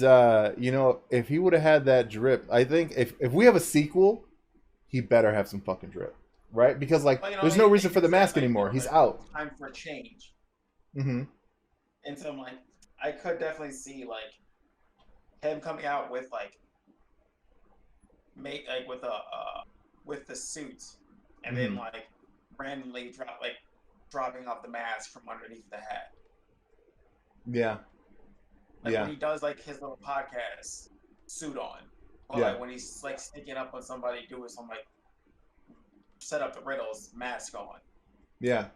if he would have had that drip, I think if we have a sequel, he better have some fucking drip. Right? Because like Well, there's no they reason for the even said mask anymore. He's like out. time for a change, Mm-hmm. and so I'm like, I could definitely see like him coming out with like make like with the suit, and then Mm-hmm. like randomly dropping off the mask from underneath the hat. Yeah. Like when Yeah. he does like his little podcast suit on, or Yeah. like when he's like sneaking up on somebody doing some like set up the riddles mask on. Yeah.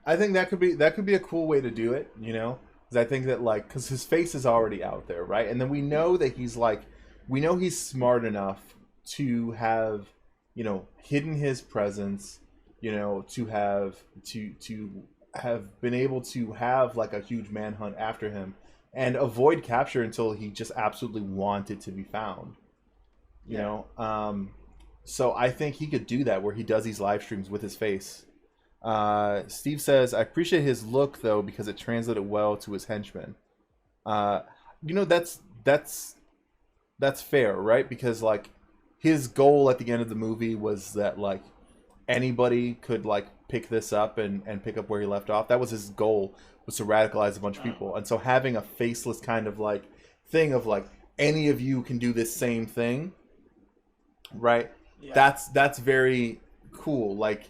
I think that could be a cool way to do it, because I think that like because his face is already out there, right? And then we know that we know he's smart enough to have, hidden his presence, to have been able to have like a huge manhunt after him and avoid capture until he just absolutely wanted to be found, you Yeah, know. So I think he could do that where he does these live streams with his face. Steve says, I appreciate his look though because it translated well to his henchmen. Uh, that's fair, right? Because like his goal at the end of the movie was that like anybody could like pick this up and pick up where he left off. That was his goal, was to radicalize a bunch of people. And so having a faceless kind of like thing of like any of you can do this same thing, right? yeah, That's very cool. Like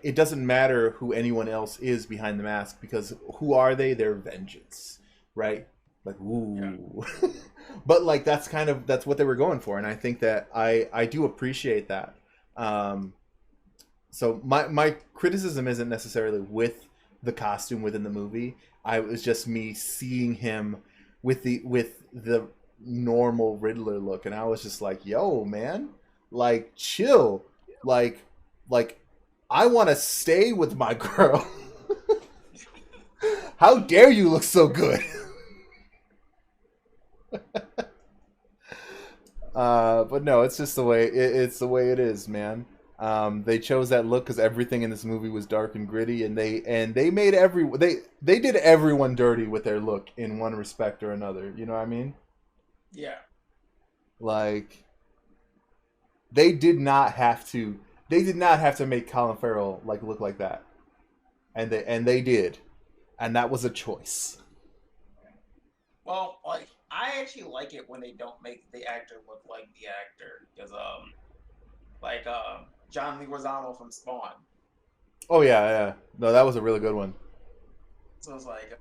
it doesn't matter who anyone else is behind the mask because who are they? They're vengeance, right? Like yeah. ooh, but like that's what they were going for, and I think that I do appreciate that. Um, so my criticism isn't necessarily with the costume within the movie. I was just me seeing him with the normal Riddler look, and I was just like, yo, man, like chill, like like I want to stay with my girl. How dare you look so good? But no, it's just the way it's the way it is, man. They chose that look because everything in this movie was dark and gritty, and they made they did everyone dirty with their look in one respect or another. You know what I mean? Yeah. Like they did not have to. They did not have to make Colin Farrell like look like that, and they did, and that was a choice. Well, like I actually like it when they don't make the actor look like the actor, because like John Leguizamo from Spawn. Oh yeah, yeah. No, that was a really good one. So it's like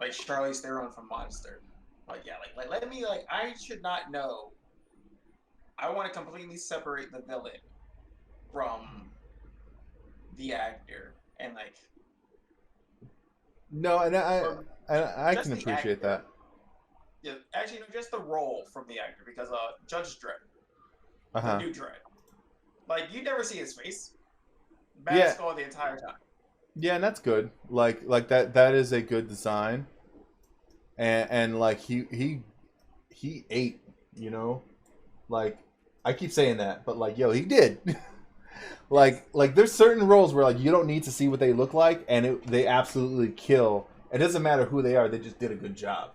Charlize Theron from Monster. Like yeah, like let me like I should not know. I want to completely separate the villain from the actor, and like No, and I or I, I just can the appreciate actor. that. Yeah, actually, no, just the role from the actor, because Judge Dredd, Uh the huh. new Dredd, like you never see his face, Yeah, mask on the entire time. yeah, and that's good. Like that is a good design. and like he ate, you know, like I keep saying that, but like yo, he did. Yes. Like there's certain roles where like you don't need to see what they look like, and they absolutely kill. It doesn't matter who they are; they just did a good job,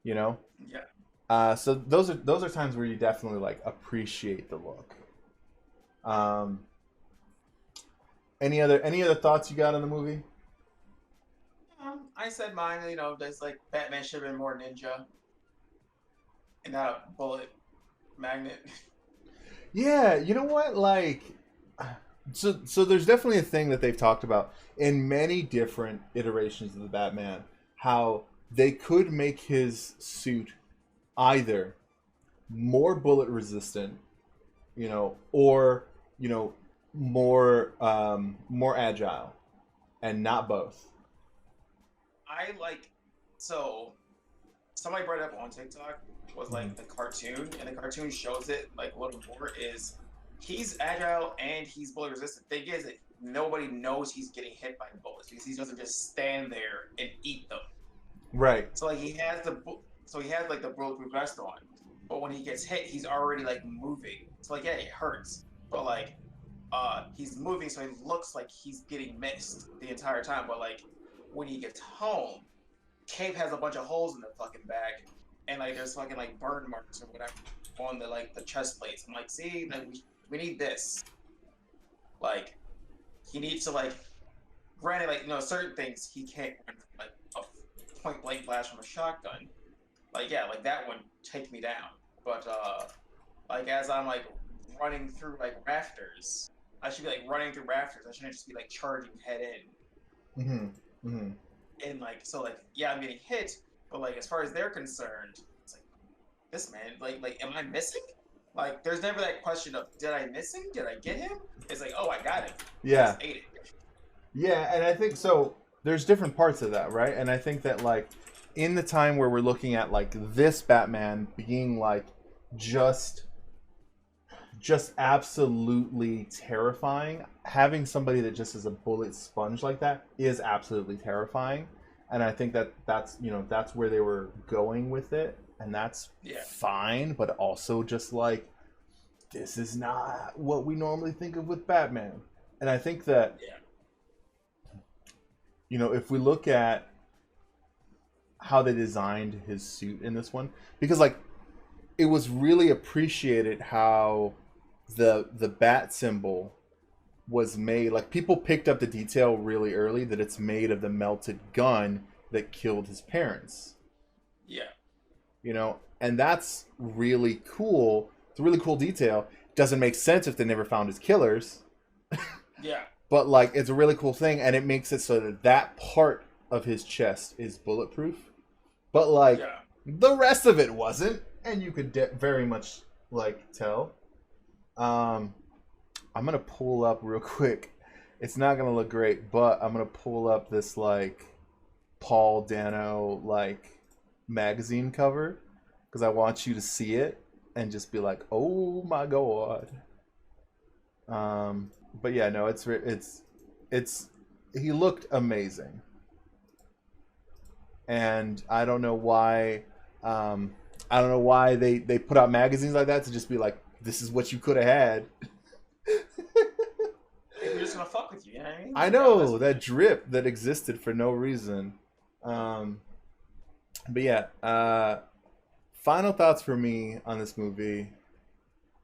you know. Yeah. So those are times where you definitely like appreciate the look. Um, any other thoughts you got on the movie? I said mine. You know, there's like Batman should have been more ninja and not a bullet magnet. Yeah, you know what? Like, so there's definitely a thing that they've talked about in many different iterations of the Batman, how they could make his suit either more bullet resistant, you know, or you know, more agile, and not both. I like so somebody brought it up on TikTok was Mhm. like the cartoon, and the cartoon shows it like a little more is he's agile and he's bullet resistant. Thing is that nobody knows he's getting hit by bullets because he doesn't just stand there and eat them. Right. So like he has like the bulletproof vest on, but when he gets hit, he's already like moving. So like yeah, it hurts, but like he's moving, so it looks like he's getting missed the entire time. But like when he gets home, Cape has a bunch of holes in the fucking bag, and like there's fucking like burn marks or whatever on the like the chest plates. I'm like, see, like we need this. Like he needs to like, granted, like you know certain things he can't run from, like a point blank blast from a shotgun. Like yeah, like that one take me down. But like as I'm like running through like rafters, I should be like running through rafters. I shouldn't just be like charging head Mm-hmm. Mm-hmm. in. And like so like yeah, I'm getting hit, but like as far as they're concerned, it's like this man, like am I missing? Like there's never that question of did I miss him? Did I get him? It's like, oh I got him. I Yeah. just ate it. Yeah, and I think so. There's different parts of that, right? And I think that like in the time where we're looking at like this Batman being like just just absolutely terrifying, having somebody that just is a bullet sponge like that is absolutely terrifying. And I think that that's, you know, that's where they were going with it, and that's Yeah. fine, but also just like this is not what we normally think of with Batman. And I think that, Yeah. you know, if we look at how they designed his suit in this one, because like it was really appreciated how the bat symbol was made, like people picked up the detail really early that it's made of the melted gun that killed his parents, Yeah. you know, and that's really cool. It's a really cool detail. Doesn't make sense if they never found his killers, Yeah. but like it's a really cool thing, and it makes it so that that part of his chest is bulletproof, but like Yeah. the rest of it wasn't, and you could very much like tell. um I'm gonna pull up real quick. It's not gonna look great, but I'm gonna pull up this like Paul Dano like magazine cover because I want you to see it and just be like, "Oh my god!" But yeah, no, it's he looked amazing, and I don't know why. I don't know why they put out magazines like that to just be like, "This is what you could have had." Maybe we're just gonna fuck with you. You know what I mean? I You gotta mess know with that drip that existed for no reason. Um, but yeah, final thoughts for me on this movie.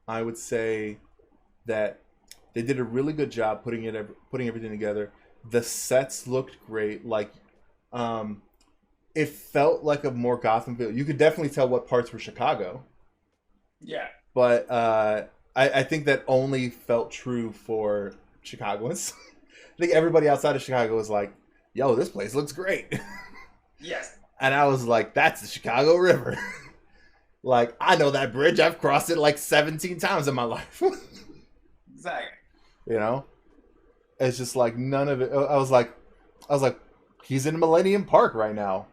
I would say that they did a really good job putting everything together. The sets looked great. Like, um, it felt like a more Gotham feel. You could definitely tell what parts were Chicago, Yeah. but I think that only felt true for Chicagoans. I think everybody outside of Chicago was like, "Yo, this place looks great," Yes. and I was like, "That's the Chicago River." Like I know that bridge. I've crossed it like 17 times in my life. Exactly. You know, it's just like none of it. I was like, he's in Millennium Park right now.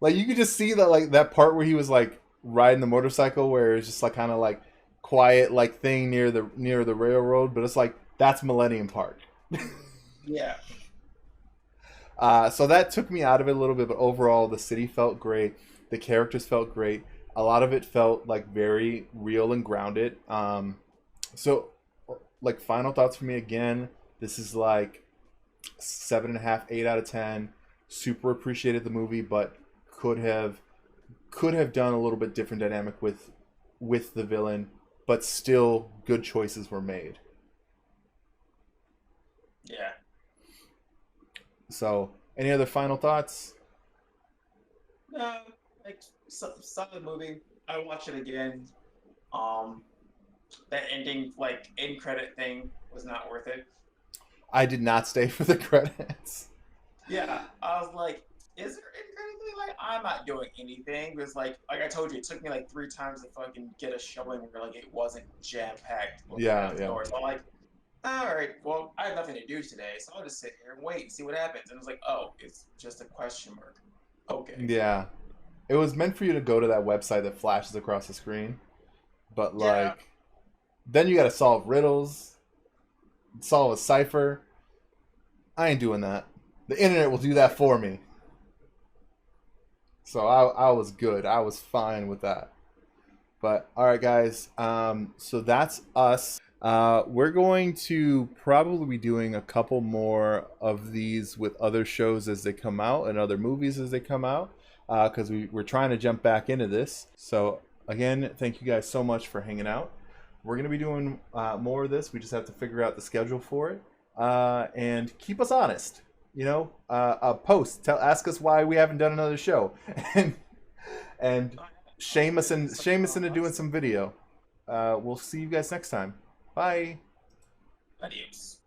Like you could just see that like that part where he was like riding the motorcycle, where it's just like kind of like quiet like thing near the railroad, but it's like that's Millennium Park. Yeah. So that took me out of it a little bit, but overall, the city felt great. The characters felt great. A lot of it felt like very real and grounded. So, like, final thoughts for me again. This is like 7.5, 8 out of 10. Super appreciated the movie, but could have done a little bit different dynamic with the villain, but still good choices were made. Yeah. So, any other final thoughts? No, like solid movie. I watch it again. Um, that ending, like end credit thing, was not worth it. I did not stay for the credits. Yeah, I was like, is there end credit thing? Like, I'm not doing anything. Because like I told you, it took me like 3 times to fucking get a showing where like it wasn't jam packed looking Yeah, out the yeah. door. So I'm like, all right, well, I have nothing to do today, so I'll just sit here and wait and see what happens. And it was like, oh, it's just a question mark. Okay. Yeah. It was meant for you to go to that website that flashes across the screen, but Yeah. like then you got to solve riddles, solve a cipher. I ain't doing that. The internet will do that for me. So I was good. I was fine with that. But all right, guys. So that's us. We're going to probably be doing a couple more of these with other shows as they come out and other movies as they come out, because we're trying to jump back into this. So again, thank you guys so much for hanging out. We're going to be doing more of this. We just have to figure out the schedule for it, and keep us honest. Post, ask us why we haven't done another show, and and shame us into doing some video. We'll see you guys next time. Bye. Adios.